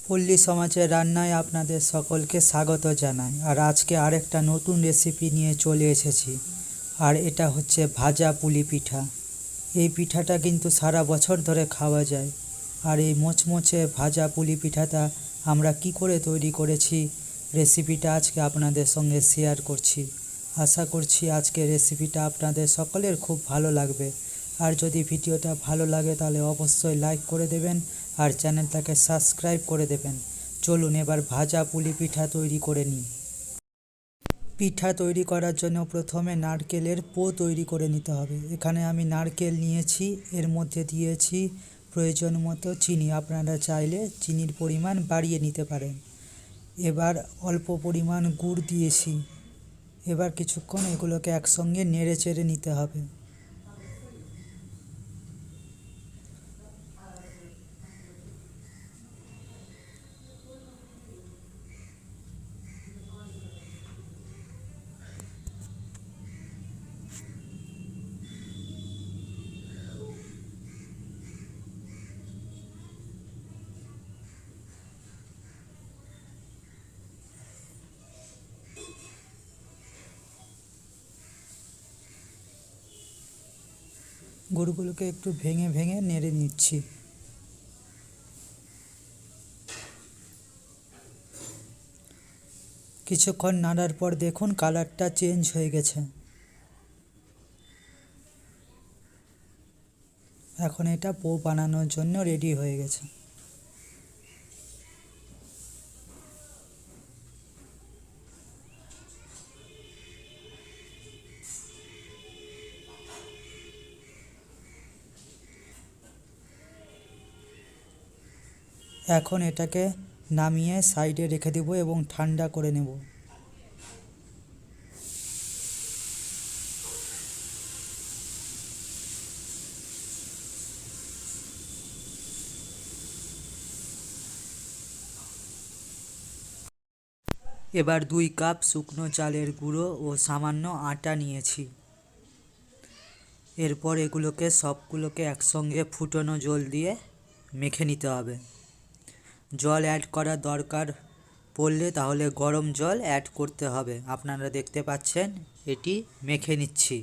পল্লী সমাজের রান্নায় আপনাদের সকলকে স্বাগত জানাই। আর আজকে আরেকটা নতুন রেসিপি নিয়ে চলে এসেছি। আর এটা হচ্ছে ভাজা পুলি পিঠা। এই পিঠাটা কিন্তু সারা বছর ধরে খাওয়া যায়। আর এই মচমচে ভাজা পুলি পিঠাটা আমরা কি করে তৈরি করেছি, রেসিপিটা আজকে আপনাদের সঙ্গে শেয়ার করছি। আশা করছি আজকে রেসিপিটা আপনাদের সকলের খুব ভালো লাগবে। আর যদি ভিডিওটা ভালো লাগে তাহলে অবশ্যই লাইক করে দেবেন আর চ্যানেলটাকে সাবস্ক্রাইব করে দেবেন। চলুন এবার ভাজা পুলি পিঠা তৈরি করে নিই। পিঠা তৈরি করার জন্য প্রথমে নারকেলের তৈরি করে নিতে হবে। এখানে আমি নারকেল নিয়েছি, এর মধ্যে দিয়েছি প্রয়োজন মতো চিনি। আপনারা চাইলে চিনির পরিমাণ বাড়িয়ে নিতে পারেন। এবার অল্প পরিমাণ গুড় দিয়েছি। এবার কিছুক্ষণ এগুলোকে একসঙ্গে নেড়ে চেড়ে নিতে হবে। গুড়গুলোকে একটু ভেঙে ভেঙে নেড়ে নিচ্ছি। কিছুক্ষণ নাড়ার পর দেখুন কালারটা চেঞ্জ হয়ে গেছে। এখন এটা বানানোর জন্য রেডি হয়ে গেছে। এখন এটাকে নামিয়ে সাইডে রেখে দেব এবং ঠান্ডা করে নেব। এবার 2 কাপ শুকনো চালের গুঁড়ো ও সামান্য আটা নিয়েছি। এরপর এগুলোকে সবগুলোকে একসঙ্গে ফুটানো জল দিয়ে মেখে নিতে হবে। জল অ্যাড করার দরকার পড়লে তাহলে গরম জল অ্যাড করতে হবে। আপনারা দেখতে পাচ্ছেন এটি মেখে নিচ্ছি।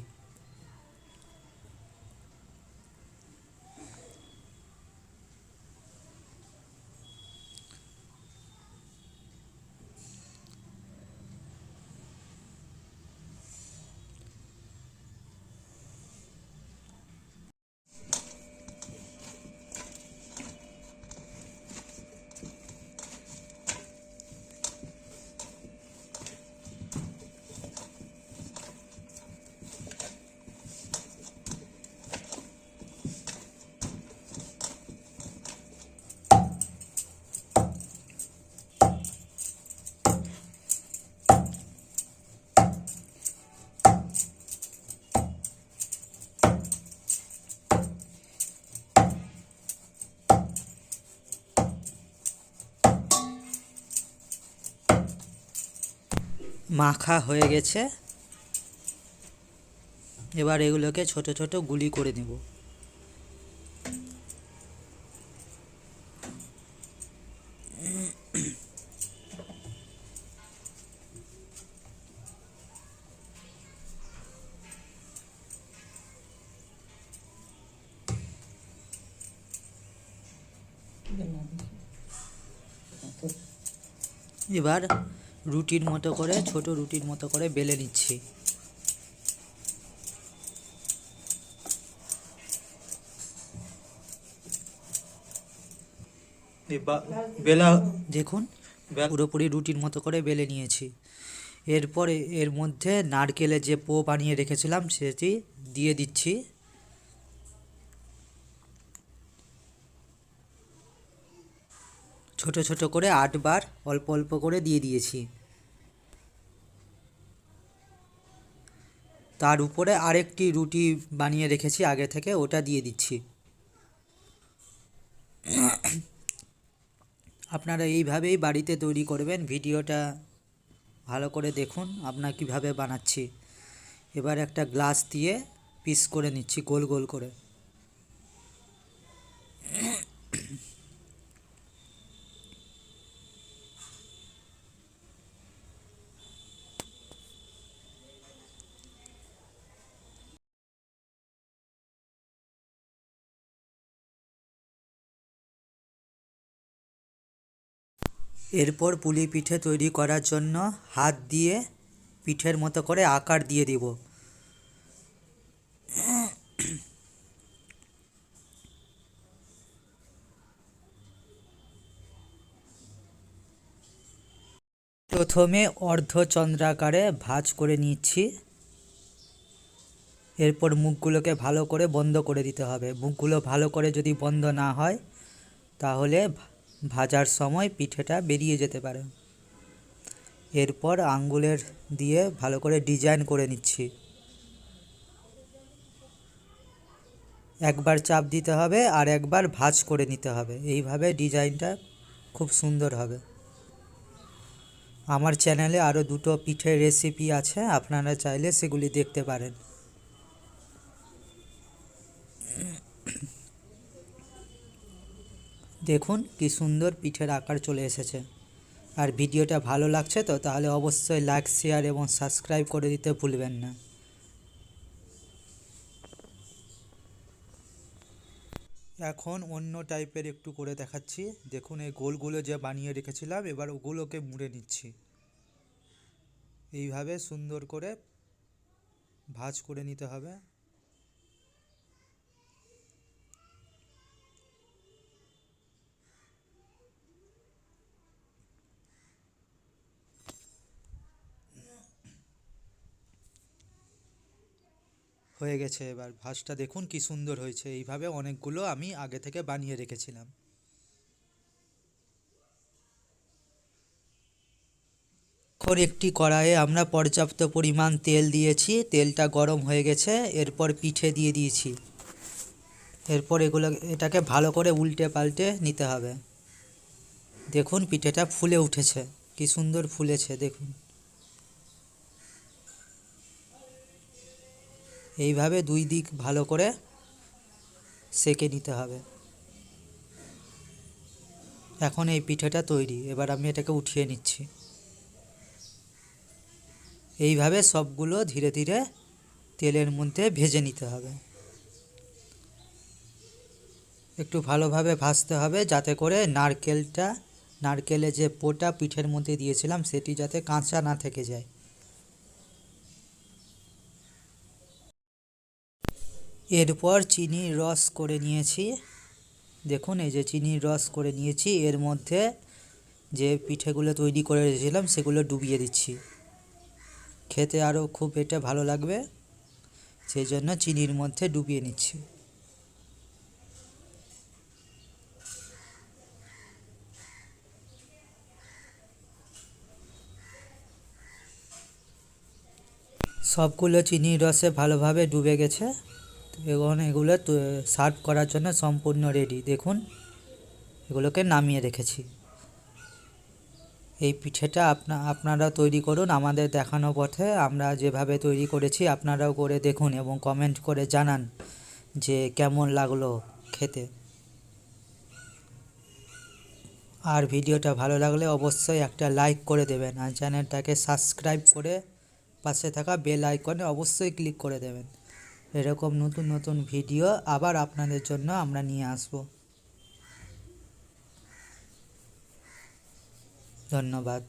মাখা হয়ে গেছে। এবার এগুলোকে ছোট ছোট গুলি করে নেব। এবার রুটির মতো করে, ছোট রুটির মতো করে বেলে নিচ্ছি। বেলা দেখুন পুরোপুরি রুটির মতো করে বেলে নিয়েছি। এরপরে এর মধ্যে নারকেলের যে বানিয়ে রেখেছিলাম সেটি দিয়ে দিচ্ছি। ছোট ছোট করে 8 বার অল্প অল্প করে দিয়ে দিয়েছি। তার উপরে আরেকটি রুটি বানিয়ে রেখেছি আগে থেকে, ওটা দিয়ে দিচ্ছি। আপনারা এইভাবেই বাড়িতে তৈরি করবেন। ভিডিওটা ভালো করে দেখুন আপনারা কিভাবে বানাচ্ছি। এবার একটা গ্লাস দিয়ে পিস করে নিচ্ছি গোল গোল করে। এরপর পুলি পিঠে তৈরি করার জন্য হাত দিয়ে পিঠের মতো করে আকার দিয়ে দিব। প্রথমে অর্ধচন্দ্রাকারে ভাঁজ করে নিচ্ছি। এরপর মুখগুলোকে ভালো করে বন্ধ করে দিতে হবে। মুখগুলো ভালো করে যদি বন্ধ না হয় তাহলে ভাজার সময় পিঠেটা বেরিয়ে যেতে পারে। এরপর আঙ্গুলের দিয়ে ভালো করে ডিজাইন করে নিচ্ছি। একবার চাপ দিতে হবে আর একবার ভাঁজ করে নিতে হবে। এইভাবে ডিজাইনটা খুব সুন্দর হবে। আমার চ্যানেলে আরও দুটো পিঠের রেসিপি আছে, আপনারা চাইলে সেগুলি দেখতে পারেন। দেখুন কি সুন্দর পিঠের আকার চলে এসেছে। আর ভিডিওটা ভালো লাগছে তো তাহলে অবশ্যই লাইক, শেয়ার এবং সাবস্ক্রাইব করে দিতে ভুলবেন না। এখন অন্য টাইপের একটু করে দেখাচ্ছি। দেখুন এই গোলগুলো যে বানিয়ে রেখেছিলাম, এবার ওগুলোকে মুড়ে নিচ্ছি। এইভাবে সুন্দর করে ভাঁজ করে নিতে হবে। হয়ে গেছে। এবার ভাঁজটা দেখুন কি সুন্দর হয়েছে। এইভাবে অনেকগুলো আমি আগে থেকে বানিয়ে রেখেছিলাম। এখন একটি কড়াইয়ে আমরা পর্যাপ্ত পরিমাণ তেল দিয়েছি। তেলটা গরম হয়ে গেছে। এরপর পিঠে দিয়ে দিয়েছি। এরপর এটাকে ভালো করে উল্টে পাল্টে নিতে হবে। দেখুন পিঠেটা ফুলে উঠেছে, কি সুন্দর ফুলেছে দেখুন। এইভাবে দুই দিক ভালো করে সেঁকে নিতে হবে। এখন এই পিঠেটা তৈরি। এবার আমি এটাকে উঠিয়ে নিচ্ছি। এইভাবে সবগুলো ধীরে ধীরে তেলের মধ্যে ভেজে নিতে হবে। একটু ভালোভাবে ভাজতে হবে যাতে করে নারকেলের যে পোটা পিঠের মধ্যে দিয়েছিলাম সেটি যাতে কাঁচা না থেকে যায়। এরপর চিনির রস করে নিয়েছি। দেখুন এই যে চিনির রস করে নিয়েছি, এর মধ্যে যে পিঠেগুলো তৈরি করে রেখেছিলাম সেগুলো ডুবিয়ে দিচ্ছি। খেতে আরও খুব এটা ভালো লাগবে, সেই জন্য চিনির মধ্যে ডুবিয়ে নিচ্ছি। সবগুলো চিনির রসে ভালোভাবে ডুবে গেছে। এখন এগুলো সার্ভ করার জন্য সম্পূর্ণ রেডি। দেখুন এগুলোকে নামিয়ে রেখেছি। এই পিঠেটা আপনারা তৈরি করুন আমাদের দেখানো পথে। আমরা যেভাবে তৈরি করেছি আপনারাও করে দেখুন এবং কমেন্ট করে জানান যে কেমন লাগলো খেতে। আর ভিডিওটা ভালো লাগলে অবশ্যই একটা লাইক করে দেবেন আর চ্যানেলটাকে সাবস্ক্রাইব করে পাশে থাকা বেল আইকনে অবশ্যই ক্লিক করে দেবেন। এরকম নতুন নতুন ভিডিও আবার আপনাদের জন্য আমরা নিয়ে আসব। ধন্যবাদ।